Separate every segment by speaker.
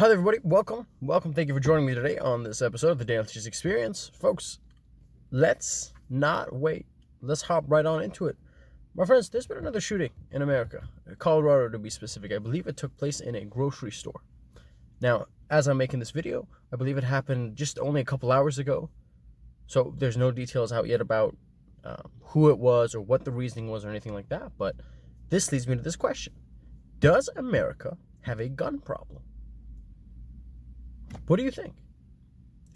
Speaker 1: Hi there, everybody. Welcome. Thank you for joining me today on this episode of the Danial Experience. Folks, let's not wait. Let's hop right on into it. My friends, there's been another shooting in America, Colorado to be specific. I believe it took place in a grocery store. Now, as I'm making this video, I believe it happened just only a couple hours ago. So there's no details out yet about who it was or what the reasoning was or anything like that. But this leads me to this question. Does America have a gun problem? What do you think?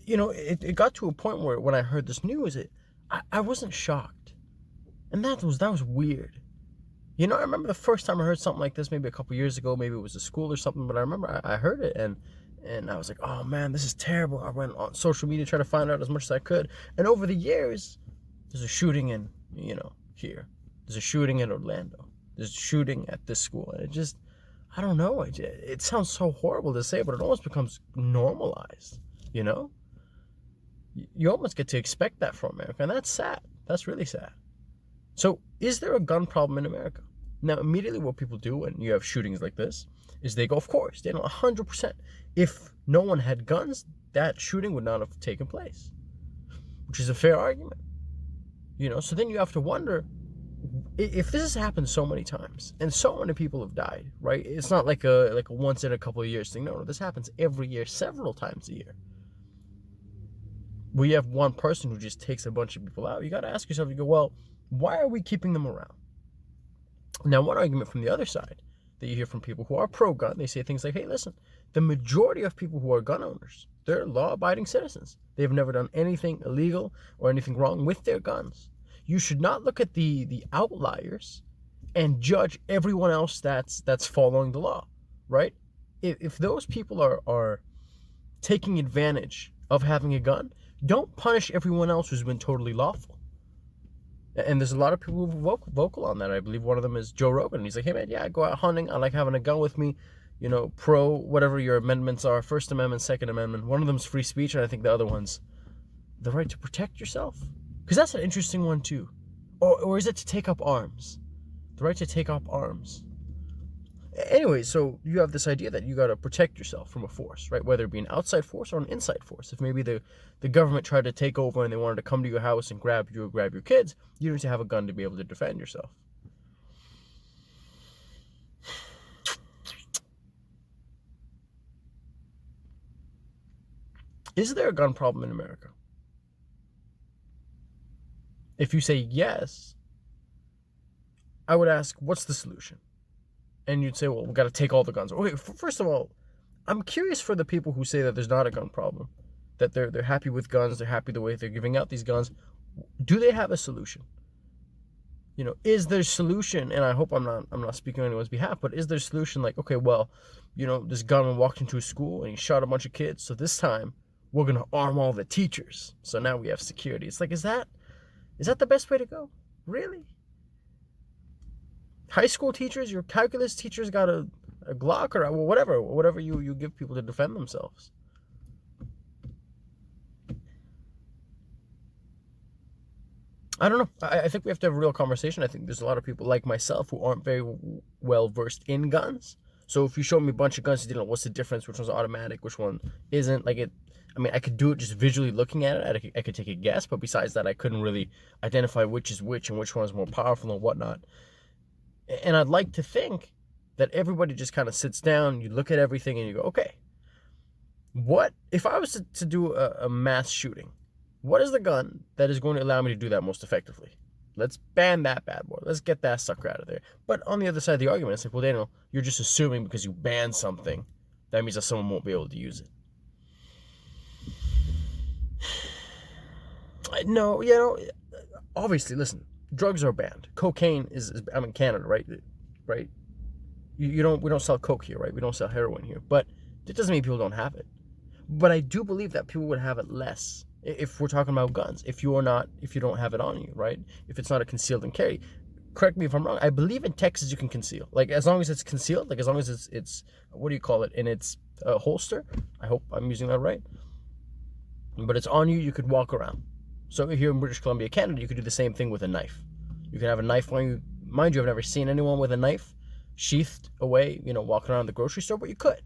Speaker 1: It got to a point where when I heard this news, I wasn't shocked. And that was weird. I remember the first time I heard something like this, maybe a couple years ago, maybe it was a school or something, but I remember I heard it and I was like, oh man, this is terrible. I went on social media trying to find out as much as I could. And over the years, there's a shooting in, here. There's a shooting in Orlando. There's a shooting at this school. And I don't know. It sounds so horrible to say, but it almost becomes normalized, You almost get to expect that from America, and that's sad. That's really sad. So, is there a gun problem in America? Now, immediately what people do when you have shootings like this is they go, of course, they know 100%. If no one had guns, that shooting would not have taken place, which is a fair argument. So then you have to wonder, if this has happened so many times and so many people have died, right? It's not like a once in a couple of years thing. No, this happens every year, several times a year. We have one person who just takes a bunch of people out. You got to ask yourself, you go, well, why are we keeping them around? Now, one argument from the other side that you hear from people who are pro-gun, they say things like, hey, listen, the majority of people who are gun owners, they're law-abiding citizens. They've never done anything illegal or anything wrong with their guns. You should not look at the outliers and judge everyone else that's following the law, right? If those people are taking advantage of having a gun, don't punish everyone else who's been totally lawful. And there's a lot of people who are vocal on that. I believe one of them is Joe Rogan. He's like, hey man, yeah, I go out hunting. I like having a gun with me. Pro whatever your amendments are, First Amendment, Second Amendment. One of them's free speech, and I think the other one's the right to protect yourself. Because that's an interesting one too. Or is it to take up arms? The right to take up arms. Anyway, so you have this idea that you got to protect yourself from a force, right? Whether it be an outside force or an inside force. If maybe the government tried to take over and they wanted to come to your house and grab you or grab your kids, you need to have a gun to be able to defend yourself. Is there a gun problem in America? If you say yes, I would ask, what's the solution? And you'd say, well, we've got to take all the guns. Okay, first of all, I'm curious for the people who say that there's not a gun problem, that they're happy with guns, they're happy the way they're giving out these guns. Do they have a solution? Is there a solution, and I hope I'm not speaking on anyone's behalf, but is there a solution like, okay, well, this gunman walked into a school and he shot a bunch of kids, so this time we're going to arm all the teachers. So now we have security. It's like, is that the best way to go? Really? High school teachers, your calculus teachers got a Glock or whatever you give people to defend themselves. I don't know. I think we have to have a real conversation. I think there's a lot of people like myself who aren't very well versed in guns. So if you show me a bunch of guns, you know what's the difference, which one's automatic, which one isn't. I could do it just visually looking at it. I could take a guess, but besides that, I couldn't really identify which is which and which one is more powerful and whatnot. And I'd like to think that everybody just kind of sits down, you look at everything, and you go, okay, what if I was to do a mass shooting? What is the gun that is going to allow me to do that most effectively? Let's ban that bad boy. Let's get that sucker out of there. But on the other side of the argument, it's like, well, Daniel, you're just assuming because you ban something, that means that someone won't be able to use it. No, obviously, listen, drugs are banned. Cocaine is I'm in Canada, right? We don't sell coke here, right? We don't sell heroin here. But it doesn't mean people don't have it. But I do believe that people would have it less if we're talking about guns. If you don't have it on you, right? If it's not a concealed and carry. Correct me if I'm wrong. I believe in Texas you can conceal. Like as long as it's concealed, like as long as it's what do you call it? In its holster. I hope I'm using that right. But it's on you, you could walk around. So here in British Columbia, Canada, you could do the same thing with a knife. You could have a knife on you. Mind you, I've never seen anyone with a knife sheathed away, walking around the grocery store, but you could.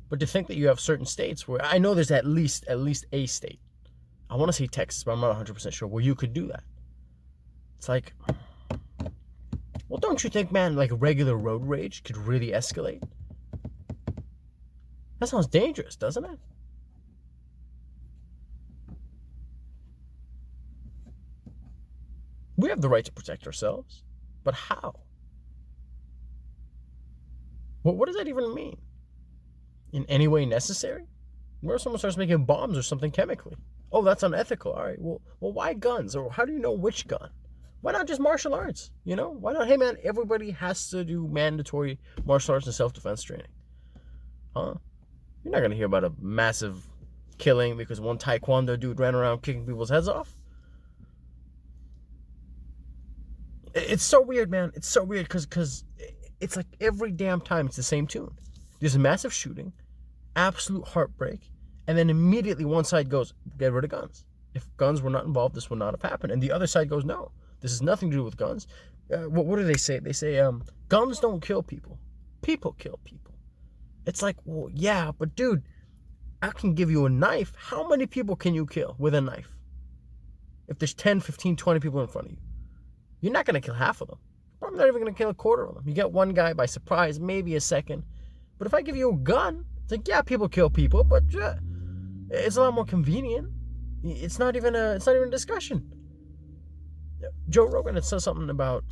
Speaker 1: But to think that you have certain states where I know there's at least a state. I want to say Texas, but I'm not 100% sure where you could do that. It's like, well, don't you think, man, like regular road rage could really escalate? That sounds dangerous, doesn't it? We have the right to protect ourselves, but how? What does that even mean? In any way necessary? What if someone starts making bombs or something chemically? Oh, that's unethical. All right. Well, why guns? Or how do you know which gun? Why not just martial arts? You know? Why not? Hey, man, everybody has to do mandatory martial arts and self-defense training. Huh? You're not going to hear about a massive killing because one taekwondo dude ran around kicking people's heads off. It's so weird, man. It's so weird because it's like every damn time it's the same tune. There's a massive shooting, absolute heartbreak, and then immediately one side goes, get rid of guns. If guns were not involved, this would not have happened. And the other side goes, no, this has nothing to do with guns. What do they say? They say, guns don't kill people. People kill people. It's like, well, yeah, but dude, I can give you a knife. How many people can you kill with a knife? If there's 10, 15, 20 people in front of you, you're not going to kill half of them. I'm not even going to kill a quarter of them. You get one guy by surprise, maybe a second. But if I give you a gun, it's like, yeah, people kill people, but it's a lot more convenient. It's not even a discussion. Joe Rogan had said something about,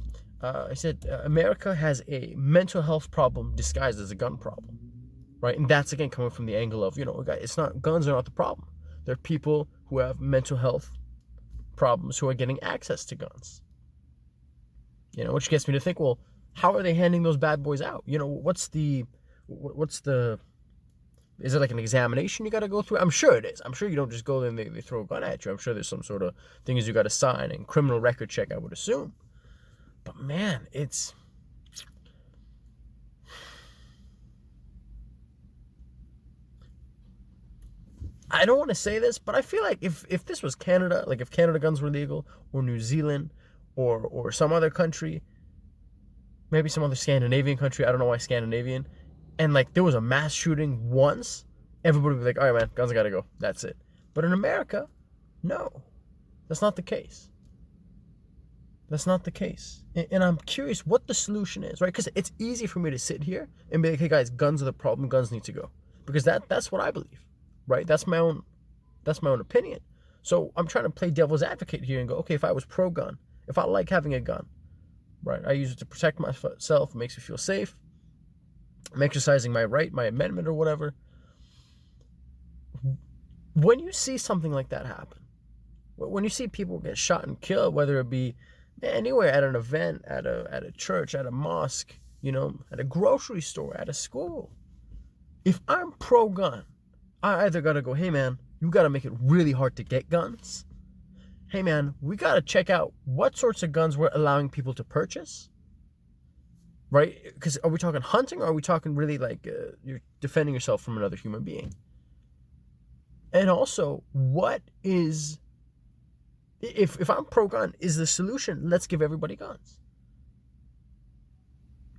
Speaker 1: he said, America has a mental health problem disguised as a gun problem, right? And that's, again, coming from the angle of, it's not, guns are not the problem. There are people who have mental health problems who are getting access to guns. Which gets me to think, well, how are they handing those bad boys out? What's the, is it like an examination you got to go through? I'm sure it is. I'm sure you don't just go there and they throw a gun at you. I'm sure there's some sort of things you got to sign and criminal record check, I would assume. But man, I don't want to say this, but I feel like if this was Canada, like if Canada guns were legal, or New Zealand, or some other country, maybe some other Scandinavian country, I don't know why Scandinavian, and like there was a mass shooting once, everybody would be like, all right, man, guns gotta go. That's it. But in America, no, that's not the case. That's not the case. And I'm curious what the solution is, right? Because it's easy for me to sit here and be like, hey guys, guns are the problem, guns need to go. Because that's what I believe, right? That's my own opinion. So I'm trying to play devil's advocate here and go, okay, if I was pro-gun, if I like having a gun, right, I use it to protect myself, it makes me feel safe, I'm exercising my right, my amendment or whatever. When you see something like that happen, when you see people get shot and killed, whether it be anywhere, at an event, at a church, at a mosque, at a grocery store, at a school, if I'm pro-gun, I either got to go, hey man, you got to make it really hard to get guns. Hey man, we got to check out what sorts of guns we're allowing people to purchase, right? Because are we talking hunting, or are we talking really like you're defending yourself from another human being? And also, what is, if I'm pro-gun, is the solution, let's give everybody guns?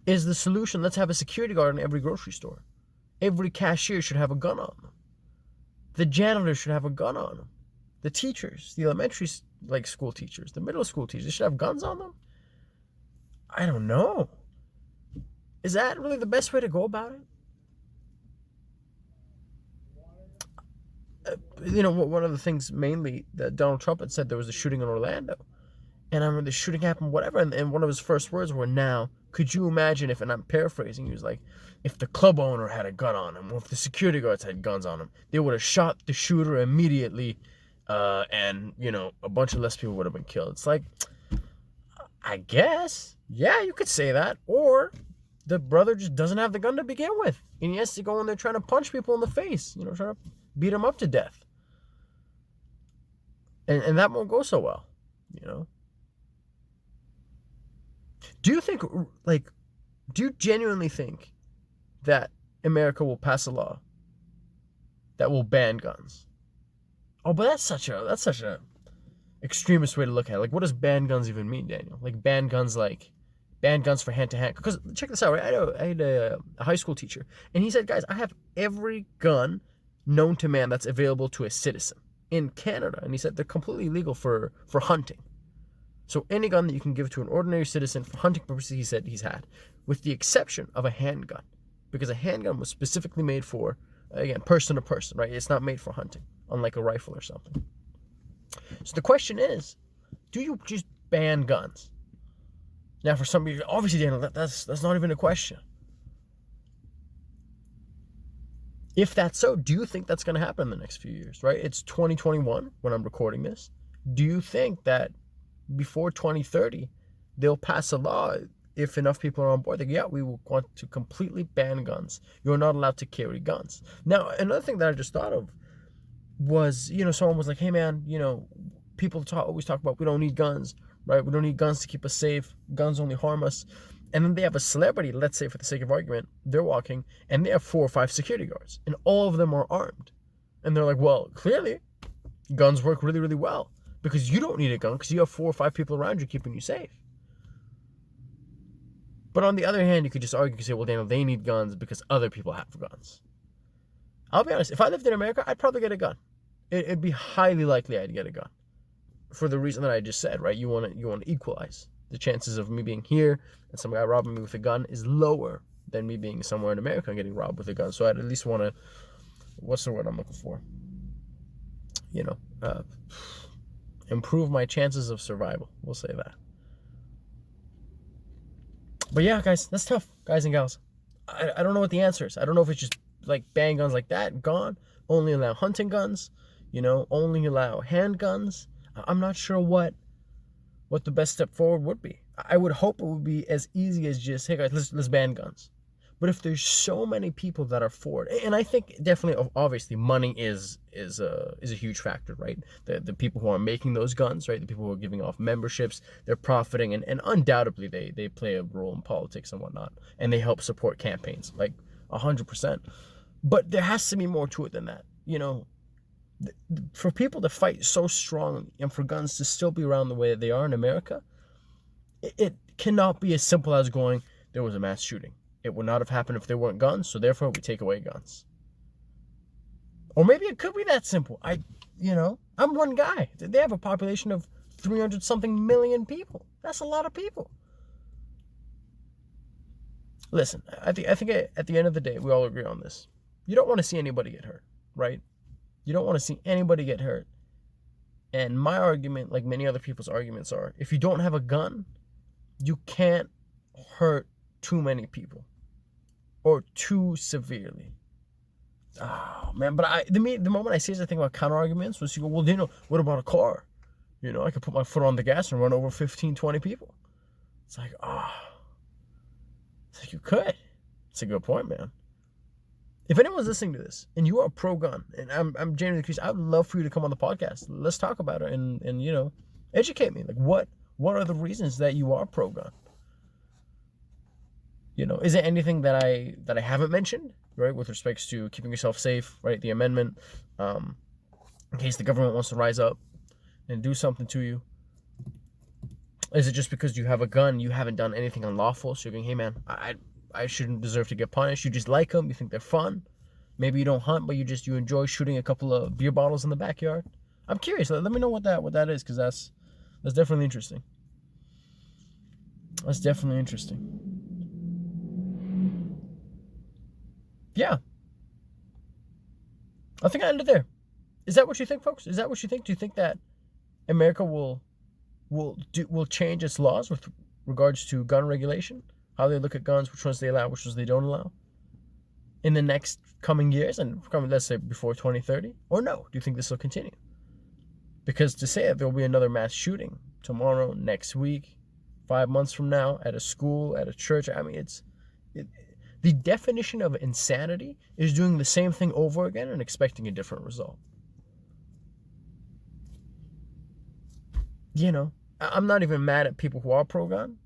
Speaker 1: Is the solution, let's have a security guard in every grocery store? Every cashier should have a gun on them. The janitor should have a gun on them. The teachers, the elementary school teachers, the middle school teachers, they should have guns on them? I don't know. Is that really the best way to go about it? One of the things mainly that Donald Trump had said, there was a shooting in Orlando. And I remember the shooting happened, whatever, and one of his first words were, now, could you imagine if, and I'm paraphrasing, he was like, if the club owner had a gun on him, or if the security guards had guns on him, they would have shot the shooter immediately, and, a bunch of less people would have been killed. It's like, I guess, yeah, you could say that. Or the brother just doesn't have the gun to begin with, and he has to go in there trying to punch people in the face, trying to beat them up to death. And that won't go so well, Do you think, do you genuinely think that America will pass a law that will ban guns? Oh, but that's such a extremist way to look at it. Like, what does ban guns even mean, Daniel? Like, ban guns, like ban guns for hand-to-hand. Because check this out, right? I had a high school teacher, and he said, guys, I have every gun known to man that's available to a citizen in Canada. And he said they're completely legal for hunting. So any gun that you can give to an ordinary citizen for hunting purposes, he said he's had, with the exception of a handgun. Because a handgun was specifically made for, again, person to person, right? It's not made for hunting, unlike a rifle or something. So the question is, do you just ban guns? Now, for some people, obviously, Daniel, that's not even a question. If that's so, do you think that's going to happen in the next few years, right? It's 2021 when I'm recording this. Do you think that before 2030, they'll pass a law if enough people are on board? Like, yeah, we will want to completely ban guns. You're not allowed to carry guns. Now, another thing that I just thought of was, someone was like, hey, man, people always talk about we don't need guns, right? We don't need guns to keep us safe. Guns only harm us. And then they have a celebrity, let's say for the sake of argument, they're walking, and they have 4 or 5 security guards, and all of them are armed. And they're like, well, clearly, guns work really, really well, because you don't need a gun, because you have 4 or 5 people around you keeping you safe. But on the other hand, you could just argue and say, well, Daniel, they need guns because other people have guns. I'll be honest, if I lived in America, I'd probably get a gun. It'd be highly likely I'd get a gun. For the reason that I just said, right? You want to equalize. The chances of me being here and some guy robbing me with a gun is lower than me being somewhere in America and getting robbed with a gun. So I'd at least want to, what's the word I'm looking for? Improve my chances of survival. We'll say that. But yeah, guys, that's tough, guys and gals. I don't know what the answer is. I don't know if it's just like ban guns like that, gone. Only allow hunting guns, only allow handguns. I'm not sure what the best step forward would be. I would hope it would be as easy as just, hey guys, let's ban guns. But if there's so many people that are for it, and I think definitely, obviously, money is a huge factor, right? The people who are making those guns, right? The people who are giving off memberships, they're profiting, and undoubtedly they play a role in politics and whatnot, and they help support campaigns, like 100%. But there has to be more to it than that, For people to fight so strongly and for guns to still be around the way they are in America, it cannot be as simple as going, there was a mass shooting. It would not have happened if there weren't guns, so therefore we take away guns. Or maybe it could be that simple. I'm one guy. They have a population of 300-something million people. That's a lot of people. Listen, I think at the end of the day, we all agree on this. You don't want to see anybody get hurt, right? You don't want to see anybody get hurt. And my argument, like many other people's arguments are, if you don't have a gun, you can't hurt too many people or too severely. Oh, man. But the moment I say this, I think about counter arguments was you go, well, what about a car? I could put my foot on the gas and run over 15, 20 people. It's like, it's like you could. It's a good point, man. If anyone's listening to this and you are pro-gun, and I'm genuinely curious, I would love for you to come on the podcast. Let's talk about it and educate me. Like, what are the reasons that you are pro-gun? Is it anything that I haven't mentioned, right, with respects to keeping yourself safe, right, the amendment, in case the government wants to rise up and do something to you? Is it just because you have a gun, you haven't done anything unlawful, so you're going, hey, man, I shouldn't deserve to get punished? You just like them, you think they're fun. Maybe you don't hunt, but you enjoy shooting a couple of beer bottles in the backyard. I'm curious. Let me know what that is, because that's definitely interesting. That's definitely interesting. Yeah. I think I ended there. Is that what you think, folks? Is that what you think? Do you think that America will change its laws with regards to gun regulation? How they look at guns, which ones they allow, which ones they don't allow, in the next coming years, and let's say before 2030? Or no? Do you think this will continue? Because to say that there will be another mass shooting tomorrow, next week, 5 months from now, at a school, at a church, I mean, the definition of insanity is doing the same thing over again and expecting a different result. I'm not even mad at people who are pro-gun.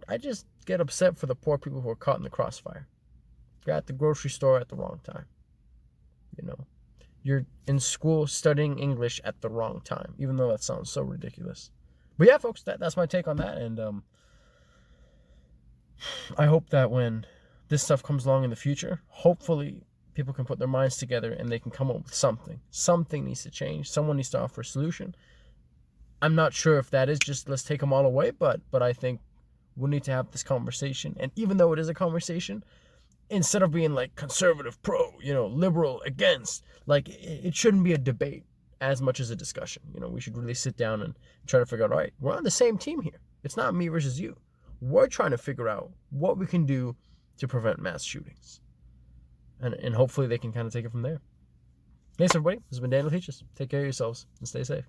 Speaker 1: I just get upset for the poor people who are caught in the crossfire. You're at the grocery store at the wrong time. You're in school studying English at the wrong time, even though that sounds so ridiculous. But yeah, folks, that's my take on that. And I hope that when this stuff comes along in the future, hopefully people can put their minds together and they can come up with something. Something needs to change. Someone needs to offer a solution. I'm not sure if that is just let's take them all away, but I think we need to have this conversation. And even though it is a conversation, instead of being like conservative pro, liberal against, like it shouldn't be a debate as much as a discussion. We should really sit down and try to figure out, all right, we're on the same team here. It's not me versus you. We're trying to figure out what we can do to prevent mass shootings. And hopefully they can kind of take it from there. Thanks, everybody. This has been Daniel Teaches. Take care of yourselves and stay safe.